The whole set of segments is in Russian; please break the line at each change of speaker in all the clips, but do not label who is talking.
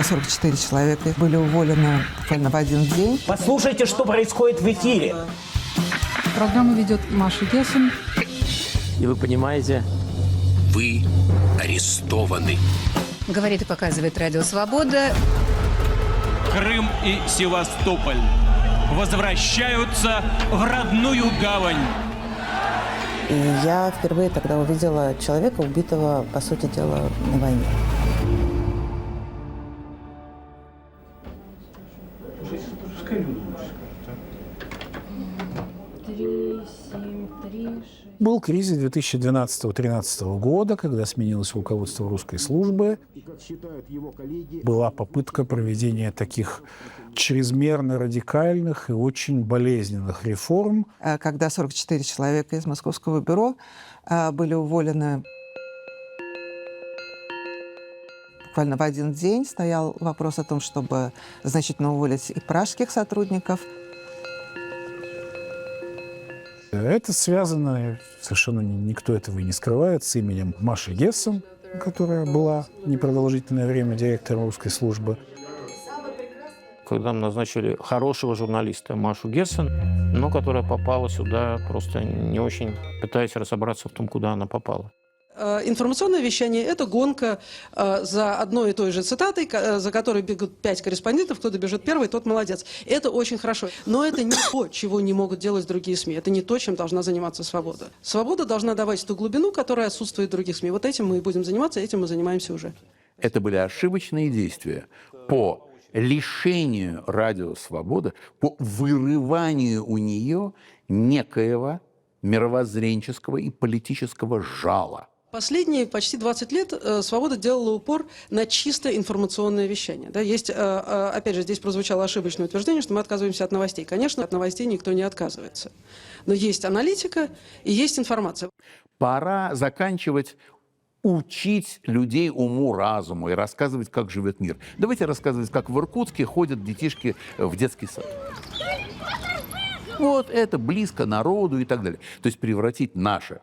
44 человека были уволены буквально в один день.
Послушайте, что происходит в эфире.
Программу ведет Маша Гессен.
И вы понимаете,
вы арестованы.
Говорит и показывает Радио Свобода.
Крым и Севастополь возвращаются в родную гавань.
И я впервые тогда увидела человека, убитого, по сути дела, на войне.
Был кризис 2012-2013 года, когда сменилось руководство русской службы. Была попытка проведения таких чрезмерно радикальных и очень болезненных реформ.
Когда 44 человека из Московского бюро были уволены буквально в один день, стоял вопрос о том, чтобы значительно уволить и пражских сотрудников.
Это связано, совершенно никто этого и не скрывает, с именем Маши Гессен, которая была непродолжительное время директором русской службы.
Когда мы назначили хорошего журналиста Машу Гессен, но которая попала сюда, просто не очень пытаясь разобраться в том, куда она попала.
Информационное вещание – это гонка за одной и той же цитатой, за которой бегут 5 корреспондентов, кто добежит первый, тот молодец. Это очень хорошо. Но это не то, чего не могут делать другие СМИ. Это не то, чем должна заниматься «Свобода». «Свобода» должна давать ту глубину, которая отсутствует в других СМИ. Вот этим мы и будем заниматься, этим мы занимаемся уже.
Это были ошибочные действия по лишению радио «Свобода», по вырыванию у нее некоего мировоззренческого и политического жала.
Последние почти 20 лет «Свобода» делала упор на чисто информационное вещание. Да, есть, опять же, здесь прозвучало ошибочное утверждение, что мы отказываемся от новостей. Конечно, от новостей никто не отказывается. Но есть аналитика и есть информация.
Пора заканчивать учить людей уму-разуму и рассказывать, как живет мир. Давайте рассказывать, как в Иркутске ходят детишки в детский сад. Вот это близко народу и так далее. То есть превратить наше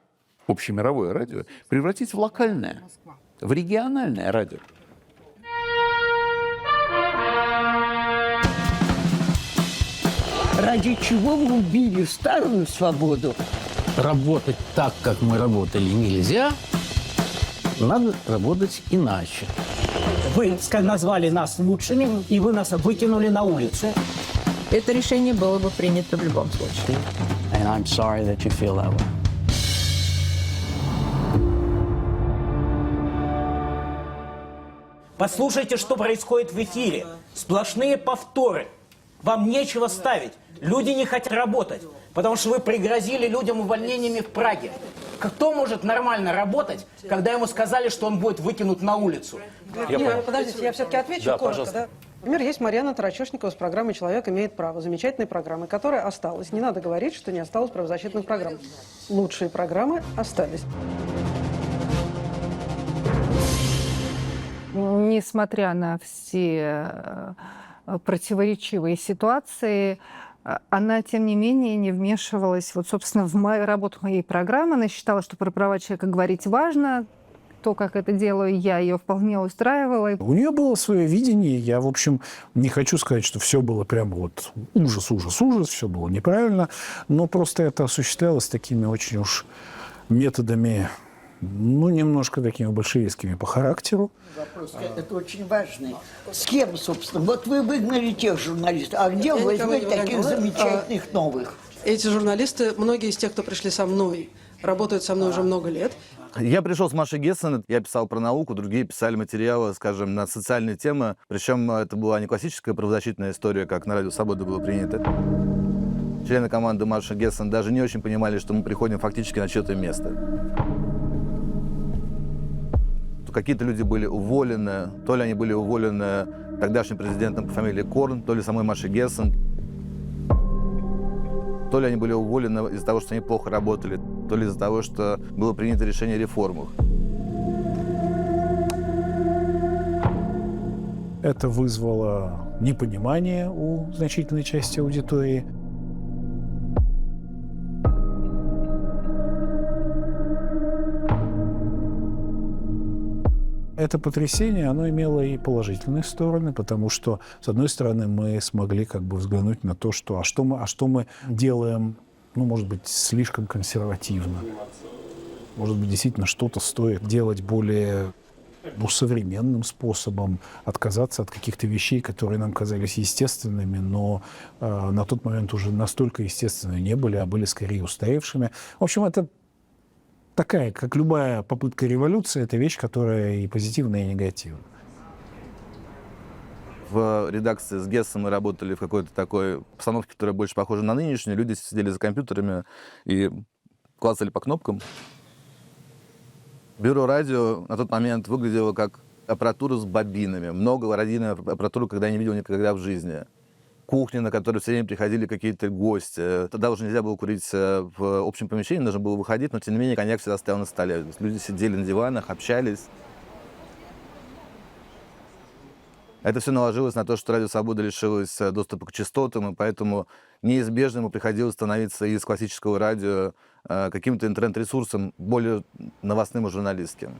общемировое радио, превратить в локальное, в региональное радио.
Ради чего вы убили старую «Свободу»?
Работать так, как мы работали, нельзя. Надо работать иначе.
Вы назвали нас лучшими, и вы нас выкинули на улицу.
Это решение было бы принято в любом случае.
And I'm sorry that you feel that way.
Послушайте, что происходит в эфире. Сплошные повторы. Вам нечего ставить. Люди не хотят работать, потому что вы пригрозили людям увольнениями в Праге. Кто может нормально работать, когда ему сказали, что он будет выкинут на улицу?
Подождите, я все-таки отвечу коротко.
Пожалуйста.
Да? Например, есть Марьяна Тарачешникова с программой «Человек имеет право». Замечательной программой, которая осталась. Не надо говорить, что не осталось правозащитных программ. Лучшие программы остались.
Несмотря на все противоречивые ситуации, она, тем не менее, не вмешивалась, вот, собственно, в мою работу моей программы. Она считала, что про права человека говорить важно. То, как это делаю я, ее вполне устраивало.
У нее было свое видение. Я, в общем, не хочу сказать, что все было прямо вот ужас, все было неправильно, но просто это осуществлялось такими очень уж методами, ну, немножко такими большевистскими по характеру.
Вопрос, это очень важный. С кем, собственно? Вот вы выгнали тех журналистов, а где возьмете таких замечательных новых?
Эти журналисты, многие из тех, кто пришли со мной, работают со мной уже много лет.
Я пришел с Машей Гессен, я писал про науку, другие писали материалы, скажем, на социальные темы. Причем это была не классическая правозащитная история, как на Радио Свобода было принято. Члены команды Маши Гессен даже не очень понимали, что мы приходим фактически на чье-то место. Какие-то люди были уволены, то ли они были уволены тогдашним президентом по фамилии Корн, то ли самой Машей Гессен, то ли они были уволены из-за того, что они плохо работали, то ли из-за того, что было принято решение о реформах.
Это вызвало непонимание у значительной части аудитории. Это потрясение, оно имело и положительные стороны, потому что, с одной стороны, мы смогли как бы взглянуть на то, что что мы делаем, ну, может быть, слишком консервативно. Может быть, действительно что-то стоит делать более современным способом, отказаться от каких-то вещей, которые нам казались естественными, но на тот момент уже настолько естественными не были, а были скорее устаревшими. В общем, это такая, как любая попытка революции, это вещь, которая и позитивная, и негативная.
В редакции с Гессом мы работали в какой-то такой обстановке, которая больше похожа на нынешнюю. Люди сидели за компьютерами и клацали по кнопкам. Бюро радио на тот момент выглядело как аппаратура с бобинами. Много радийной аппаратуры, когда я не видел никогда в жизни. Кухня, на которой все время приходили какие-то гости. Тогда уже нельзя было курить в общем помещении, нужно было выходить, но тем не менее коньяк всегда стоял на столе. То есть люди сидели на диванах, общались. Это все наложилось на то, что Радио Свобода лишилось доступа к частотам, и поэтому неизбежно ему приходилось становиться из классического радио каким-то интернет-ресурсом, более новостным и журналистским.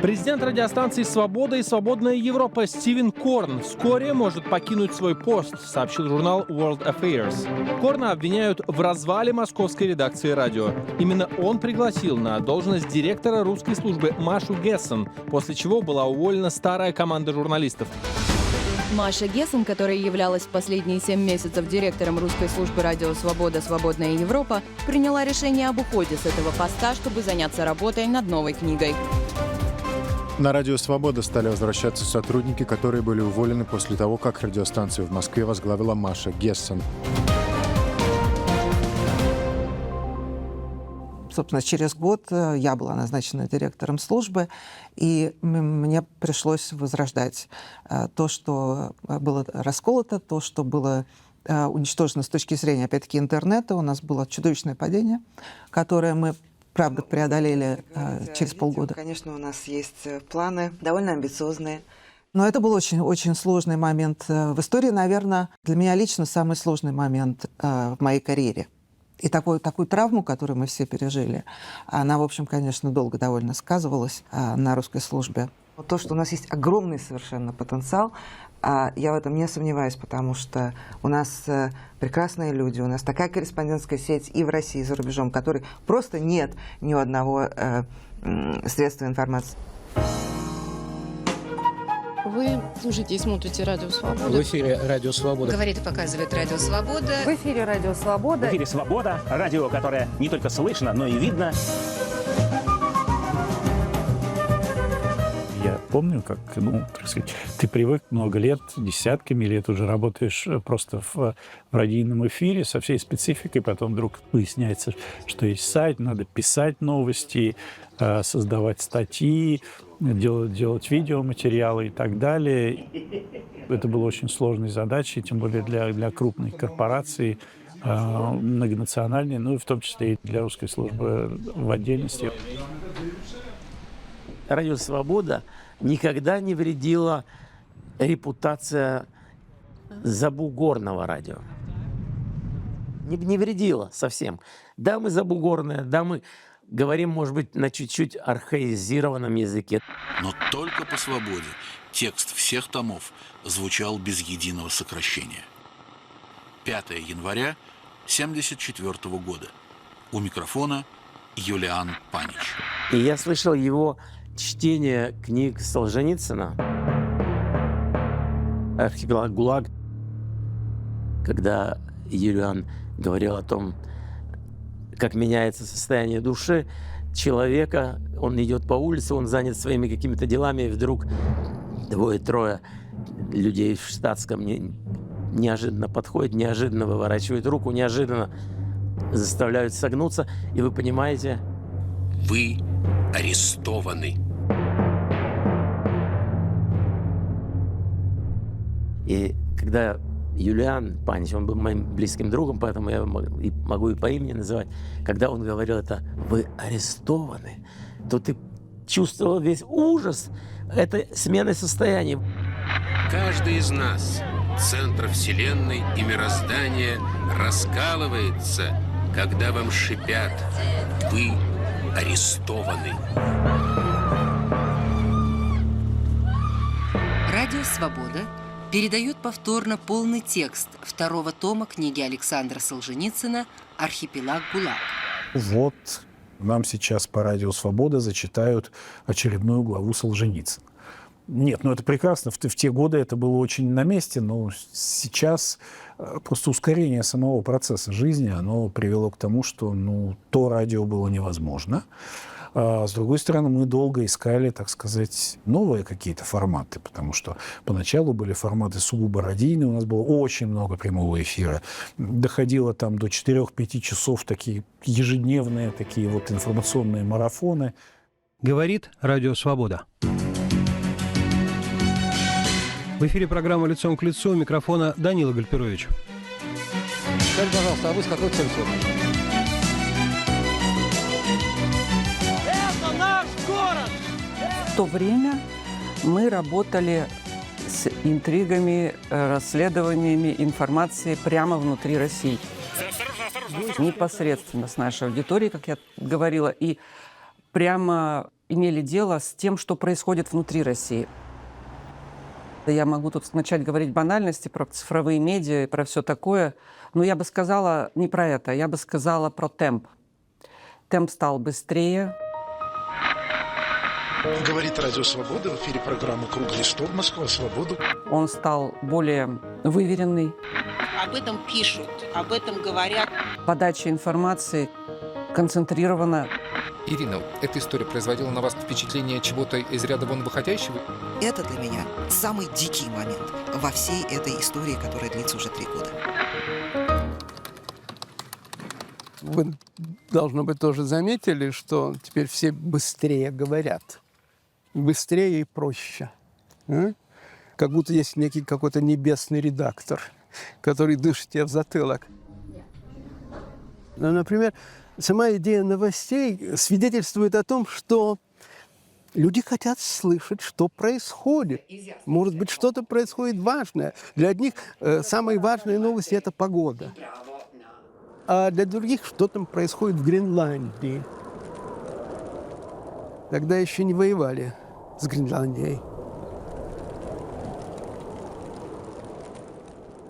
Президент радиостанции «Свобода» и «Свободная Европа» Стивен Корн вскоре может покинуть свой пост, сообщил журнал World Affairs. Корна обвиняют в развале московской редакции радио. Именно он пригласил на должность директора русской службы Машу Гессен, после чего была уволена старая команда журналистов.
Маша Гессен, которая являлась в последние 7 месяцев директором русской службы «Радио Свобода. Свободная Европа», приняла решение об уходе с этого поста, чтобы заняться работой над новой книгой.
На Радио Свобода стали возвращаться сотрудники, которые были уволены после того, как радиостанцию в Москве возглавила Маша Гессен.
Собственно, через год я была назначена директором службы, и мне пришлось возрождать то, что было расколото, то, что было уничтожено с точки зрения, опять-таки, интернета. У нас было чудовищное падение, которое мы, правда, преодолели через полгода. Конечно, у нас есть планы довольно амбициозные. Но это был очень сложный момент в истории, наверное, для меня лично самый сложный момент в моей карьере. И такую травму, которую мы все пережили, она, в общем, конечно, долго довольно сказывалась на русской службе. То, что у нас есть огромный совершенно потенциал, я в этом не сомневаюсь, потому что у нас прекрасные люди, у нас такая корреспондентская сеть и в России, и за рубежом, которой просто нет ни у одного средства информации.
Вы слушаете и смотрите Радио Свобода.
В эфире Радио Свобода.
Говорит и показывает Радио Свобода.
В эфире Радио Свобода.
В эфире Свобода. Радио, которое не только слышно, но и видно.
Я помню, как, так сказать, ты привык много лет, десятками лет уже работаешь просто в радийном эфире со всей спецификой, потом вдруг выясняется, что есть сайт, надо писать новости, создавать статьи, делать видеоматериалы и так далее. Это было очень сложной задачей, тем более для крупной корпорации, многонациональной, ну и в том числе и для русской службы в отдельности.
Радио «Свобода» никогда не вредила репутация забугорного радио. Не вредила совсем. Да, мы забугорные, да, мы говорим, может быть, на чуть-чуть архаизированном языке.
Но только по «Свободе» текст всех томов звучал без единого сокращения. 5 января 1974 года. У микрофона Юлиан Панич.
И я слышал его чтение книг Солженицына «Архипелаг ГУЛАГ», когда Юлиан говорил о том, как меняется состояние души человека. Он идет по улице, он занят своими какими-то делами, и вдруг двое-трое людей в штатском неожиданно подходят, неожиданно выворачивают руку, неожиданно заставляют согнуться, и вы понимаете...
Вы арестованы.
И когда Юлиан Панич, он был моим близким другом, поэтому я могу и по имени называть, когда он говорил это «вы арестованы», то ты чувствовал весь ужас этой смены состояния.
Каждый из нас, центр Вселенной и мироздания, раскалывается, когда вам шипят «вы арестованы.
Радио «Свобода» передает повторно полный текст второго тома книги Александра Солженицына «Архипелаг ГУЛАГ».
Вот нам сейчас по радио «Свобода» зачитают очередную главу Солженицына. Нет, ну это прекрасно. В те годы это было очень на месте, но сейчас просто ускорение самого процесса жизни, оно привело к тому, что то радио было невозможно. А с другой стороны, мы долго искали, так сказать, новые какие-то форматы, потому что поначалу были форматы сугубо радийные, у нас было очень много прямого эфира. Доходило там до 4-5 часов такие ежедневные, такие вот информационные марафоны.
Говорит Радио Свобода. В эфире программа «Лицом к лицу», у микрофона Данила Гальперович.
Скажите, пожалуйста, а вы с какой целью сегодня?
Это наш город!
В то время мы работали с интригами, расследованиями информации прямо внутри России. Непосредственно с нашей аудиторией, как я говорила, и прямо имели дело с тем, что происходит внутри России. Я могу тут начать говорить банальности про цифровые медиа и про все такое, но я бы сказала не про это, я бы сказала про темп. Темп стал быстрее.
Говорит Радио Свобода, в эфире программы «Круглый стол. Москва. Свобода».
Он стал более выверенный.
Об этом пишут, об этом говорят.
Подача информации концентрирована.
Ирина, эта история производила на вас впечатление чего-то из ряда вон выходящего?
Это для меня самый дикий момент во всей этой истории, которая длится уже 3 года.
Вы, должно быть, тоже заметили, что теперь все быстрее говорят. Быстрее и проще. Как будто есть некий какой-то небесный редактор, который дышит тебе в затылок. Например, сама идея новостей свидетельствует о том, что люди хотят слышать, что происходит. Может быть, что-то происходит важное. Для одних самые важные новости – это погода. А для других, что там происходит в Гренландии. Тогда еще не воевали с Гренландией.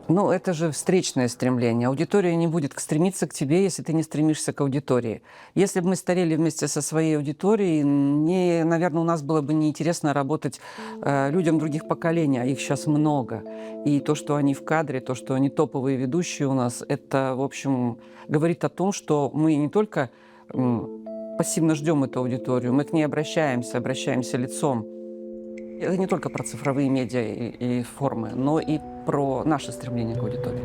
Ну, это же встречное стремление. Аудитория не будет стремиться к тебе, если ты не стремишься к аудитории. Если бы мы старели вместе со своей аудиторией, наверное, у нас было бы неинтересно работать людям других поколений, а их сейчас много. И то, что они в кадре, то, что они топовые ведущие у нас, это, в общем, говорит о том, что мы не только пассивно ждем эту аудиторию, мы к ней обращаемся лицом. Это не только про цифровые медиа и формы, но и про наше стремление к аудитории.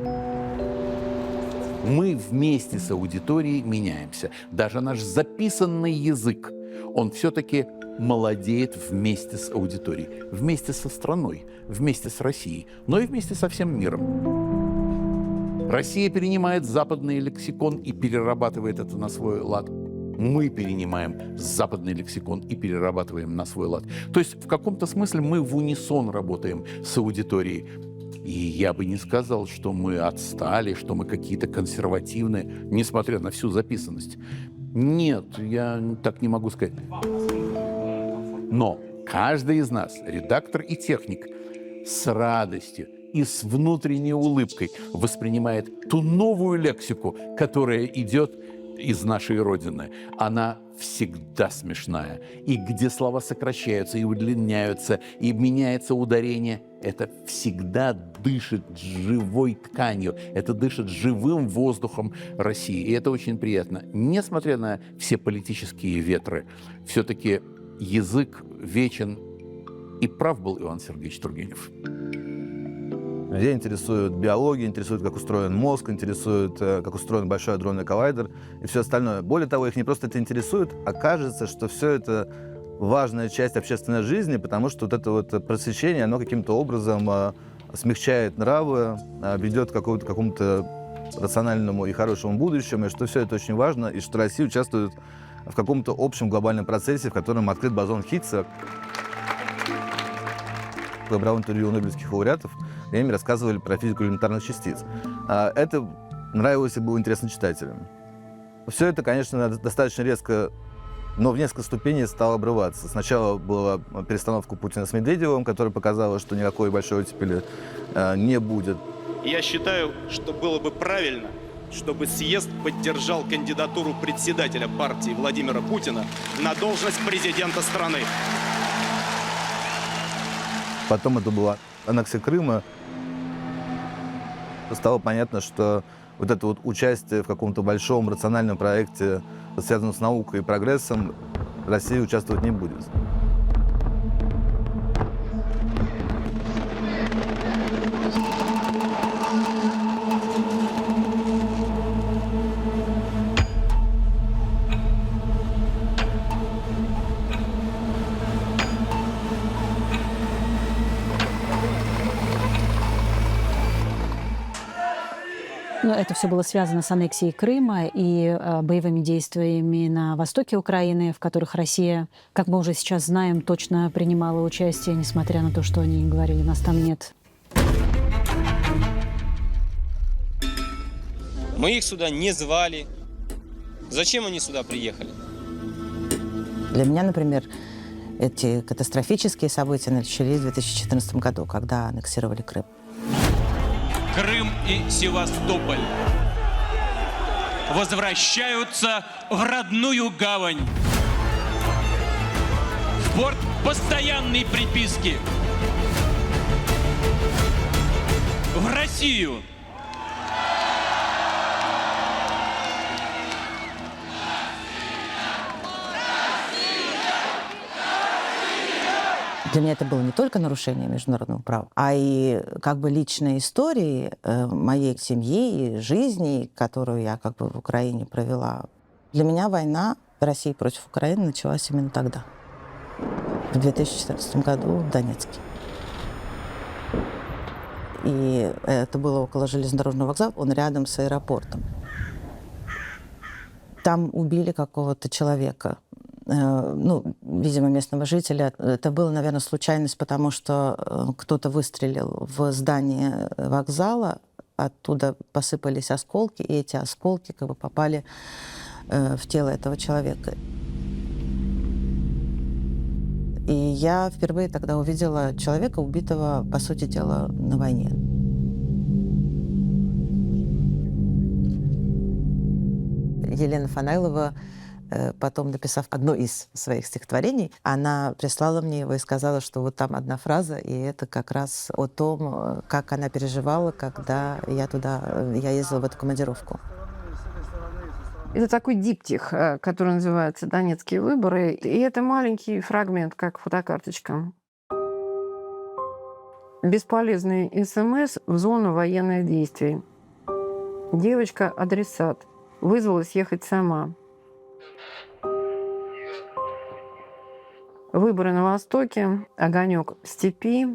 Мы вместе с аудиторией меняемся. Даже наш записанный язык, он все-таки молодеет вместе с аудиторией, вместе со страной, вместе с Россией, но и вместе со всем миром. Россия перенимает западный лексикон и перерабатывает это на свой лад. Мы перенимаем западный лексикон и перерабатываем на свой лад. То есть в каком-то смысле мы в унисон работаем с аудиторией. И я бы не сказал, что мы отстали, что мы какие-то консервативные, несмотря на всю записанность. Нет, я так не могу сказать. Но каждый из нас, редактор и техник, с радостью и с внутренней улыбкой воспринимает ту новую лексику, которая идет из нашей Родины. Она всегда смешная. И где слова сокращаются и удлиняются, и меняется ударение, это всегда дышит живой тканью, это дышит живым воздухом России. И это очень приятно. Несмотря на все политические ветры, все-таки язык вечен. И прав был Иван Сергеевич Тургенев.
Людей интересует биология, интересует, как устроен мозг, интересует, как устроен большой адронный коллайдер и все остальное. Более того, их не просто это интересует, а кажется, что все это важная часть общественной жизни, потому что вот это вот просвещение, оно каким-то образом смягчает нравы, ведет к какому-то рациональному и хорошему будущему, и что все это очень важно, и что Россия участвует в каком-то общем глобальном процессе, в котором открыт бозон Хиггса. Я брал интервью у нобелевских лауреатов, и они рассказывали про физику элементарных частиц. Это нравилось и было интересно читателям. Все это, конечно, достаточно резко но в несколько ступеней стал обрываться. Сначала была перестановка Путина с Медведевым, которая показала, что никакой большой оттепели не будет.
Я считаю, что было бы правильно, чтобы съезд поддержал кандидатуру председателя партии Владимира Путина на должность президента страны.
Потом это была аннексия Крыма. Стало понятно, что вот это вот участие в каком-то большом рациональном проекте, связанном с наукой и прогрессом, Россия участвовать не будет.
Но это все было связано с аннексией Крыма и боевыми действиями на востоке Украины, в которых Россия, как мы уже сейчас знаем, точно принимала участие, несмотря на то, что они говорили, нас там нет.
Мы их сюда не звали. Зачем они сюда приехали?
Для меня, например, эти катастрофические события начались в 2014 году, когда аннексировали Крым.
Крым и Севастополь возвращаются в родную гавань. В порт постоянной приписки. В Россию.
Для меня это было не только нарушение международного права, а и как бы личной истории моей семьи и жизни, которую я как бы в Украине провела. Для меня война России против Украины началась именно тогда, в 2014 году в Донецке. И это было около железнодорожного вокзала, он рядом с аэропортом. Там убили какого-то человека. Ну, видимо, местного жителя. Это было, наверное, случайность, потому что кто-то выстрелил в здание вокзала, оттуда посыпались осколки, и эти осколки как бы попали в тело этого человека. И я впервые тогда увидела человека, убитого, по сути дела, на войне. Елена Фанайлова, потом, написав одно из своих стихотворений, она прислала мне его и сказала, что вот там одна фраза, и это как раз о том, как она переживала, когда я ездила в эту командировку.
Это такой диптих, который называется «Донецкие выборы». И это маленький фрагмент, как фотокарточка. Бесполезный СМС в зону военных действий. Девочка-адресат. Вызвалась ехать сама. Выборы на Востоке, огонек в степи,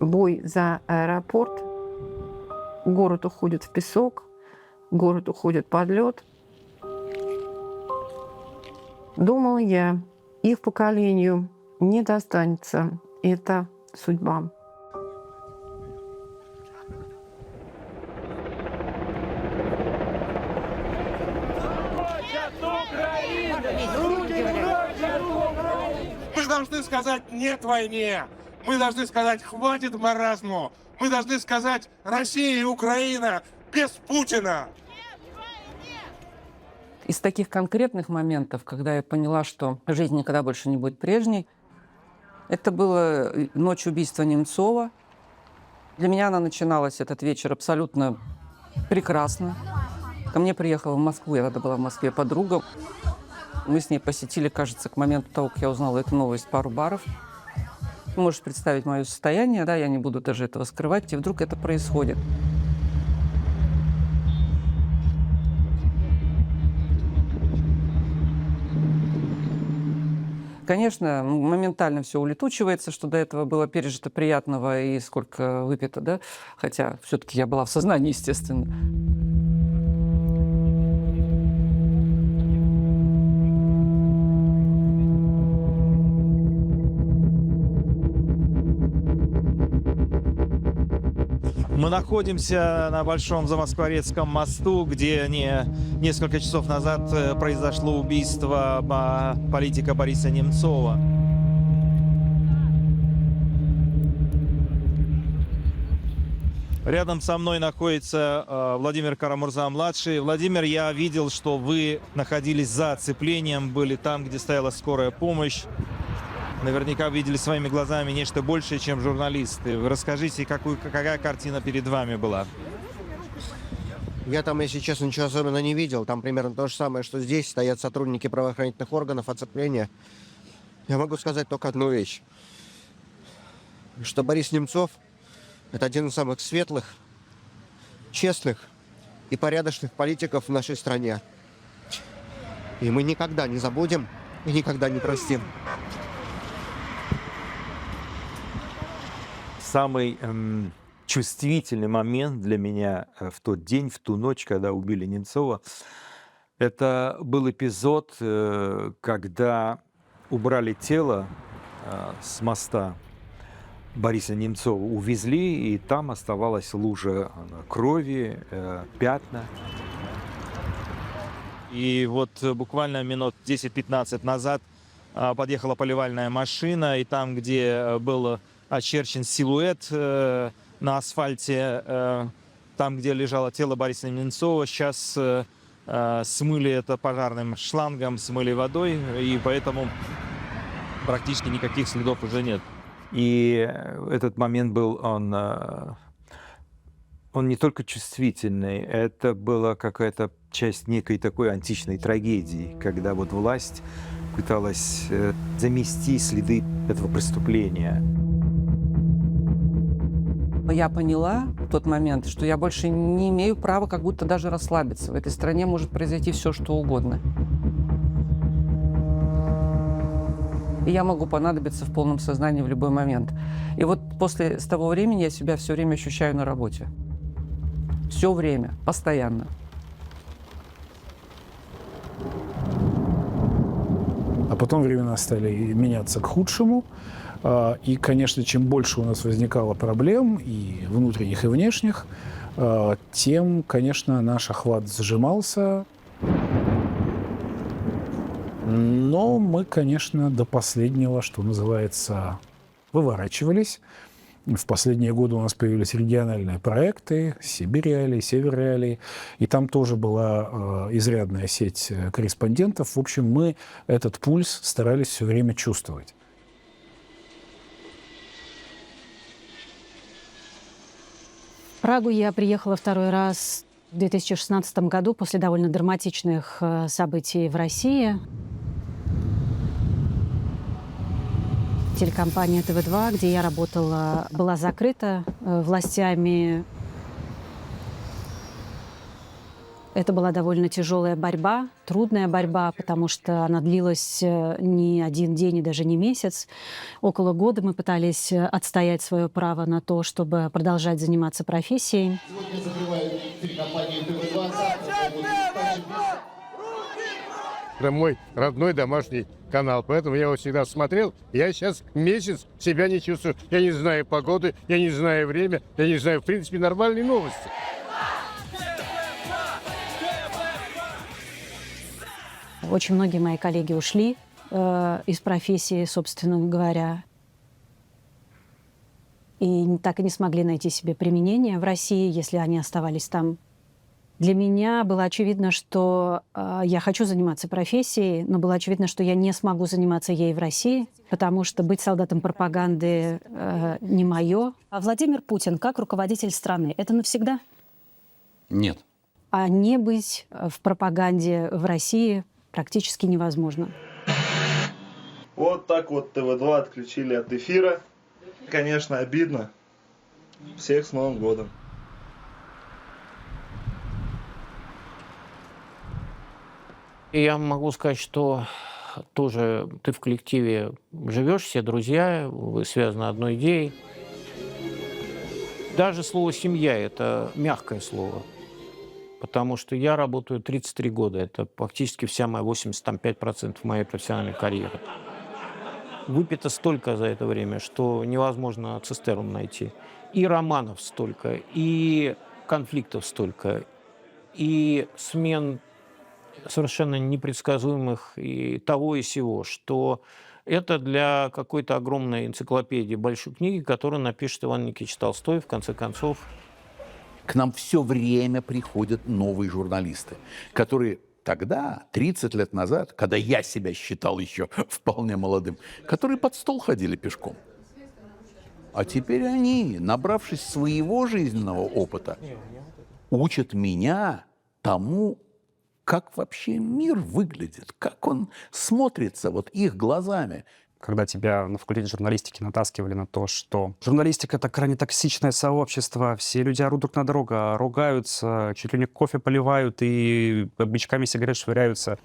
бой за аэропорт, город уходит в песок, город уходит под лед. Думала я, их поколению не достанется эта судьба.
Мы должны сказать «нет войне». Мы должны сказать «хватит маразму». Мы должны сказать «Россия и Украина без Путина».
Из таких конкретных моментов, когда я поняла, что жизнь никогда больше не будет прежней, это было ночь убийства Немцова. Для меня она начиналась, этот вечер, абсолютно прекрасно. Ко мне приехала в Москву, я тогда была в Москве, подруга. Мы с ней посетили, кажется, к моменту того, как я узнала эту новость, пару баров. Ты можешь представить мое состояние, да, я не буду даже этого скрывать, и вдруг это происходит. Конечно, моментально все улетучивается, что до этого было пережито приятного и сколько выпито, да, хотя все-таки я была в сознании, естественно.
Мы находимся на Большом Замоскворецком мосту, где несколько часов назад произошло убийство политика Бориса Немцова. Рядом со мной находится Владимир Карамурза-младший. Владимир, я видел, что вы находились за оцеплением, были там, где стояла скорая помощь. Наверняка видели своими глазами нечто большее, чем журналисты. Вы расскажите, какая картина перед вами была?
Я там, если честно, ничего особенно не видел. Там примерно то же самое, что здесь. Стоят сотрудники правоохранительных органов, оцепления. Я могу сказать только одну вещь. Что Борис Немцов – это один из самых светлых, честных и порядочных политиков в нашей стране. И мы никогда не забудем и никогда не простим.
Самый чувствительный момент для меня в тот день, в ту ночь, когда убили Немцова, это был эпизод, когда убрали тело с моста Бориса Немцова, увезли, и там оставалась лужа крови, пятна.
И вот буквально минут 10-15 назад подъехала поливальная машина, и там, где был очерчен силуэт на асфальте, там, где лежало тело Бориса Немцова, сейчас смыли это пожарным шлангом, смыли водой, и поэтому практически никаких следов уже нет.
И этот момент был, он не только чувствительный, это была какая-то часть некой такой античной трагедии, когда вот власть пыталась замести следы этого преступления.
Я поняла в тот момент, что я больше не имею права как будто даже расслабиться. В этой стране может произойти все, что угодно. И я могу понадобиться в полном сознании в любой момент. И вот с того времени я себя все время ощущаю на работе. Все время, постоянно.
А потом времена стали меняться к худшему. И, конечно, чем больше у нас возникало проблем, и внутренних, и внешних, тем, конечно, наш охват сжимался. Но мы, конечно, до последнего, что называется, выворачивались. В последние годы у нас появились региональные проекты, Сибирь-реалии, Север-реалии, и там тоже была изрядная сеть корреспондентов. В общем, мы этот пульс старались все время чувствовать.
В Прагу я приехала второй раз в 2016 году после довольно драматичных событий в России. Телекомпания ТВ2, где я работала, была закрыта властями. Это была довольно тяжелая борьба, трудная борьба, потому что она длилась не один день и даже не месяц. Около года мы пытались отстоять свое право на то, чтобы продолжать заниматься профессией.
Сегодня закрывают телекомпанию ТВ2.
Это мой родной домашний канал, поэтому я его всегда смотрел. Я сейчас месяц себя не чувствую. Я не знаю погоды, я не знаю время, я не знаю, в принципе, нормальные новости.
Очень многие мои коллеги ушли из профессии, собственно говоря, и так и не смогли найти себе применение в России, если они оставались там. Для меня было очевидно, что я хочу заниматься профессией, но было очевидно, что я не смогу заниматься ей в России, потому что быть солдатом пропаганды не мое. А Владимир Путин как руководитель страны — это навсегда?
Нет.
А не быть в пропаганде в России практически невозможно.
Вот так вот ТВ2 отключили от эфира. Конечно, обидно. Всех с Новым годом.
И я могу сказать, что тоже ты в коллективе живешь, все друзья, вы связаны одной идеей. Даже слово «семья» — это мягкое слово. Потому что я работаю 33 года. Это практически вся моя 85% моей профессиональной карьеры. Выпито столько за это время, что невозможно цистерну найти. и романов столько, и конфликтов столько, и смен совершенно непредсказуемых и того и сего, что это для какой-то огромной энциклопедии, большой книги, которую напишет Иван Никитич Толстой, в конце концов.
К нам все время приходят новые журналисты, которые тогда, 30 лет назад, когда я себя считал еще вполне молодым, которые под стол ходили пешком. А теперь они, набравшись своего жизненного опыта, учат меня тому, как вообще мир выглядит, как он смотрится вот их глазами.
Когда тебя на факультете журналистики натаскивали на то, что журналистика — это крайне токсичное сообщество, все люди орут друг на друга, ругаются, чуть ли не кофе поливают и бычками сигарет швыряются.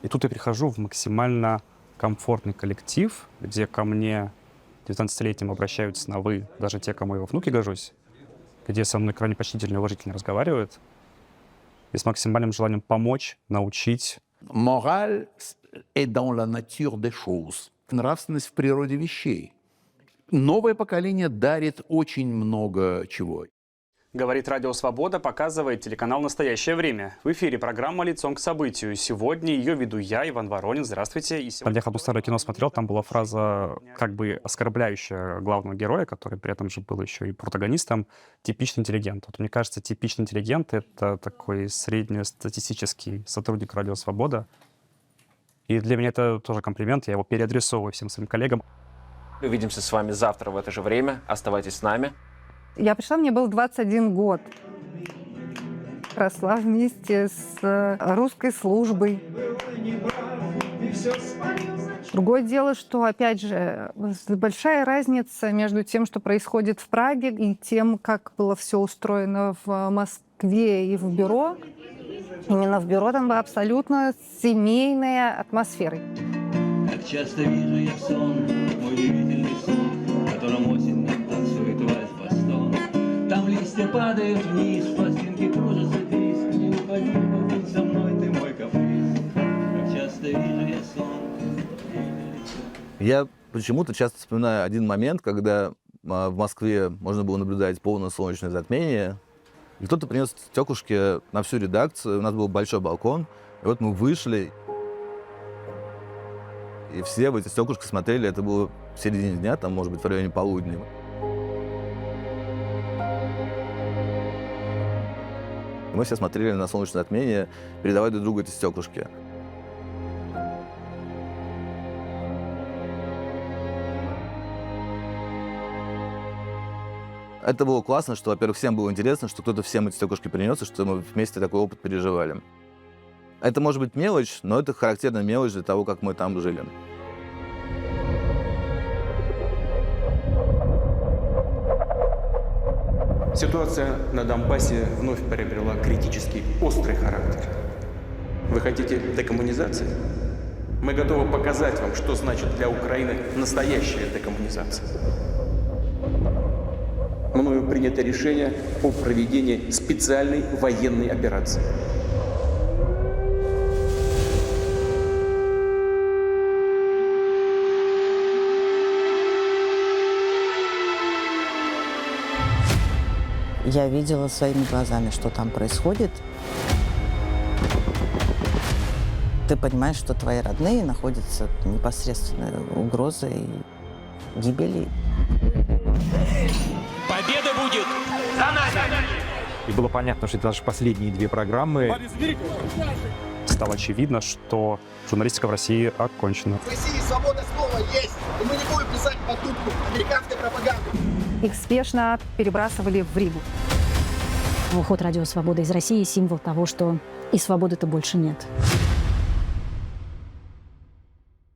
И тут я прихожу в максимально комфортный коллектив, где ко мне 19-летним обращаются на «вы», даже те, кому я во внуки гожусь, где со мной крайне почтительно и уважительно разговаривают, и с максимальным желанием помочь, научить.
Мораль est dans la nature des choses. Нравственность в природе вещей. Новое поколение дарит очень много чего.
Говорит Радио Свобода, показывает телеканал «Настоящее время». В эфире программа «Лицом к событию». Сегодня ее веду я, Иван Воронин. Здравствуйте. И сегодня...
Я одно старое кино смотрел, там была фраза, как бы оскорбляющая главного героя, который при этом же был еще и протагонистом, типичный интеллигент. Вот мне кажется, типичный интеллигент — это такой среднестатистический сотрудник Радио Свобода. И для меня это тоже комплимент, я его переадресовываю всем своим коллегам.
Увидимся с вами завтра в это же время. Оставайтесь с нами.
Я пришла, мне был 21 год. Росла вместе с русской службой. Другое дело, что, опять же, большая разница между тем, что происходит в Праге, и тем, как было все устроено в Москве и в бюро. Именно в бюро там была абсолютно семейная атмосфера.
Как часто вижу я сон, мой удивительный сон, в котором осень танцует вальс-бастон. Там листья падают вниз, пластинки кружатся диск. Не уходи, побудь со мной, ты мой каприз. Как часто вижу я сон.
Я почему-то часто вспоминаю один момент, когда в Москве можно было наблюдать полное солнечное затмение. И кто-то принес стеклышки на всю редакцию. У нас был большой балкон. И вот мы вышли, и все в эти стеклышки смотрели. Это было в середине дня, там, может быть, в районе полудня. И мы все смотрели на солнечное затмение, передавая друг другу эти стеклышки. Это было классно, что, во-первых, всем было интересно, что кто-то всем эти стеклышки принес, и что мы вместе такой опыт переживали. Это может быть мелочь, но это характерная мелочь для того, как мы там жили.
Ситуация на Донбассе вновь приобрела критический, острый характер. Вы хотите декоммунизации? Мы готовы показать вам, что значит для Украины настоящая декоммунизация. Мною принято решение о проведении специальной военной операции.
Я видела своими глазами, что там происходит. Ты понимаешь, что твои родные находятся в непосредственной угрозе и гибели.
Победа будет за нами!
И было понятно, что это даже последние две программы. Стало очевидно, что журналистика в России окончена.
В России свобода слова есть, и мы не будем писать под дудку американской пропаганды.
Их спешно перебрасывали в Ригу.
Уход Радио Свобода из России — символ того, что и свободы-то больше нет.